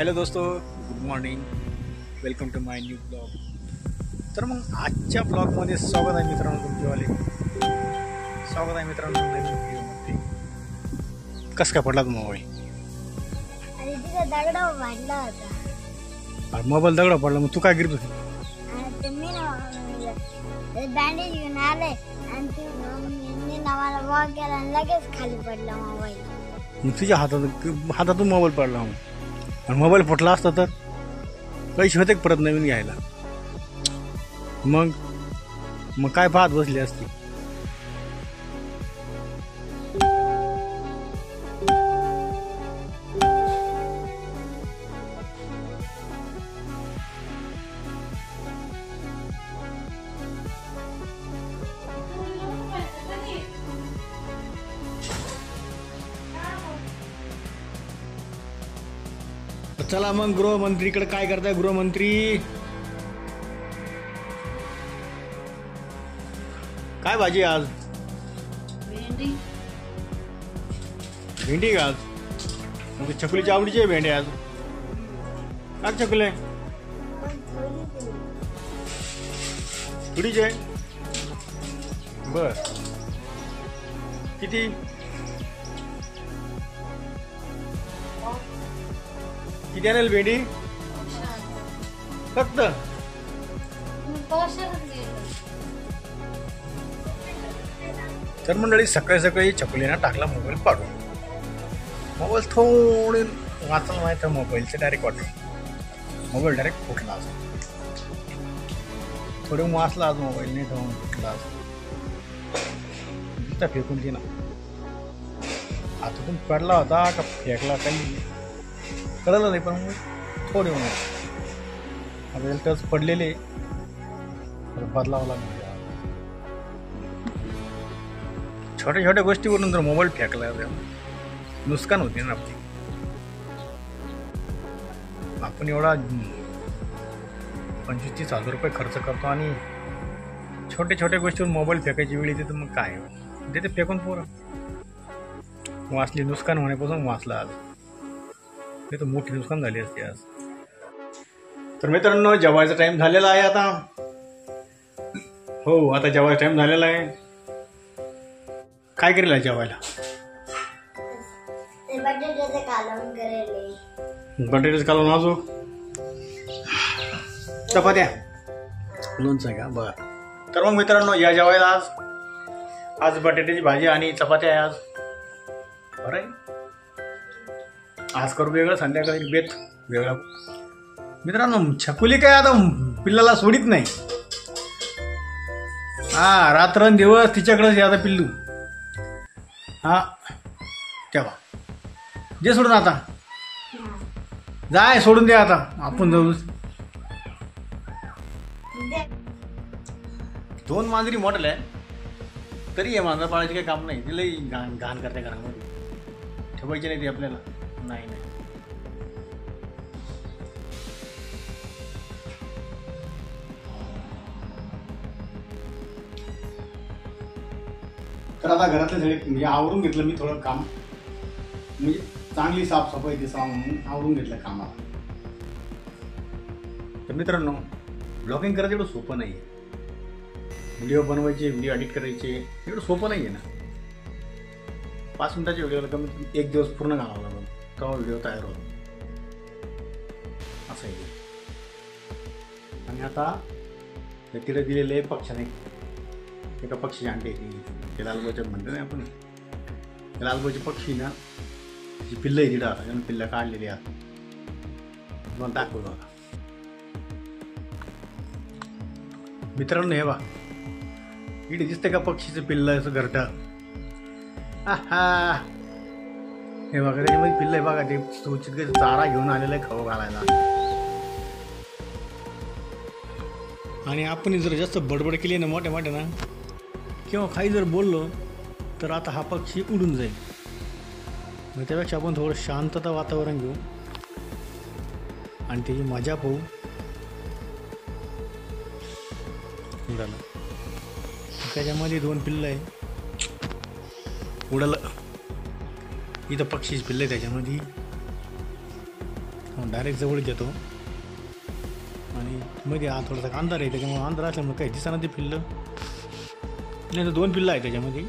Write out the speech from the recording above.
Hello दोस्तो, good morning. Welcome to my new blog. तर मग आजच्या ब्लॉगमध्ये स्वागत आहे मित्रांनो, तुमचेवाले स्वागत आहे मित्रांनो नवीन व्हिडिओमध्ये. कसं काय पडला तुम्ही मोबाईल? मोबाईल दगडा पडला, मग तू काय करत होती? बँडेज घेऊन आले आणि नावाला वॉक केला आणि लगेच खाली पडला मोबाईल. मग तुझ्या हातातून मोबाईल पडला आणि मोबाईल फुटला असता तर पैसे होते परत नवीन घ्यायला. मग काय पाहत बसली असती? चला मग गृहमंत्रीकडे काय करताय गृहमंत्री? काय भाजी आज? भेंडी का आज? मग चकुलीच्या आवडीची आहे भेंडी आज. काय चकुले थोडीच आहे? बर, किती? किती आणेल भेंडी? फक्त तर मंडळी सकाळी सकाळी चकुलीना टाकला मोबाईल पाडून. मोबाईल थोडे वाचलं नाही तर मोबाईलचे डायरेक्ट वाटलं, मोबाईल डायरेक्ट फुटला. असं थोडे वाचला आज मोबाईल, नाही तर फुटला. असं फेकून ती ना हातातून पडला होता का फेकला काही कळलं नाही, पण थोडे होणार आता टच पडलेले बदलावं लागणार. छोट्या छोट्या गोष्टीवरून जर मोबाईल फेकला नुकसान होते ना आपली. आपण एवढा 25-30 हजार रुपये खर्च करतो आणि छोट्या छोट्या गोष्टीवर मोबाईल फेकायची वेळ येते, तर मग काय ते फेकून पोरं वाचली. नुकसान होण्यापासून वाचला आज, नाही तर मोठी नुकसान झाली असते आज. तर मित्रांनो, जेवायचा टाइम झालेला आहे आता. हो, आता जेवायचा टाइम झालेला आहे. काय करेल जेवायला? बटाट्याचं कालवण, अजून चपात्या, लोणचं आहे का? बरं. तर मग मित्रांनो, या जेवायला आज बटाट्याची भाजी आणि चपात्या आहे आज. बरं आहे, आज करू वेगळं, संध्याकाळी बेत वेगळा. मित्रांनो, छकुली काय आता पिल्लाला सोडित नाही. हा, रात्रंदिवस तिच्याकडेच आता पिल्लू. हा, तेव्हा जे सोडून आता जाय, सोडून दे आता, आपण जाऊ. 2 मांजरी मोठल आहे तरी हे मांजर पाळायचे काही काम नाही. तिलाही घाण करते घरामध्ये, ठेवायचे नाही ते आपल्याला. नाही तर आता घरातले सगळे म्हणजे आवरून घेतलं मी थोडं काम, म्हणजे चांगली साफसफाई दिसावं म्हणून आवरून घेतलं कामाला. तर मित्रांनो, ब्लॉगिंग करायचं एवढं सोपं नाही आहे. व्हिडिओ बनवायचे, व्हिडिओ एडिट करायचे एवढं सोपं नाही आहे ना. 5 मिनिटाच्या व्हिडिओला कमीत 1 दिवस पूर्ण घालावं लागलं तेव्हा व्हिडिओ तयार होतो. असं आहे. आणि आता तिकडे दिलेले पक्षाने, एका पक्षी अंडे येते, ते लालबोचक म्हणतो नाही आपण, ते लालबोचे पक्षी ना, त्याची पिल्लं आहे तिथं. आता त्यानं पिल्लं काढलेली आहेत, मग दाखवतो आता. मित्रांनो, हे बा इथे दिसते का पक्षीचं पिल्लं असं घरटं? हा, हे बघा त्याच्यामध्ये पिल्लं आहे बघा. ते सूचित काही चारा घेऊन आलेला आहे खाऊ घालायला. आणि आपण जर जास्त बडबड केली ना मोठ्या मोठ्या ना, किंवा काही जर बोललो तर आता हा पक्षी उडून जाईल. मग त्यापेक्षा आपण थोडं शांतता वातावरण घेऊ आणि त्याची मजा पाहू. उडालं त्याच्यामध्ये 2 पिल्लं आहे. उडालं इथं पक्षीच पिल्लं आहे त्याच्यामध्ये. डायरेक्ट जवळच येतो आणि मध्ये हा थोडासा अंधार आहे, त्याच्यामुळे अंधार असल्यामुळे काही दिसताना ते पिल्लं नाही तर 2 पिल्लं आहे त्याच्यामध्ये.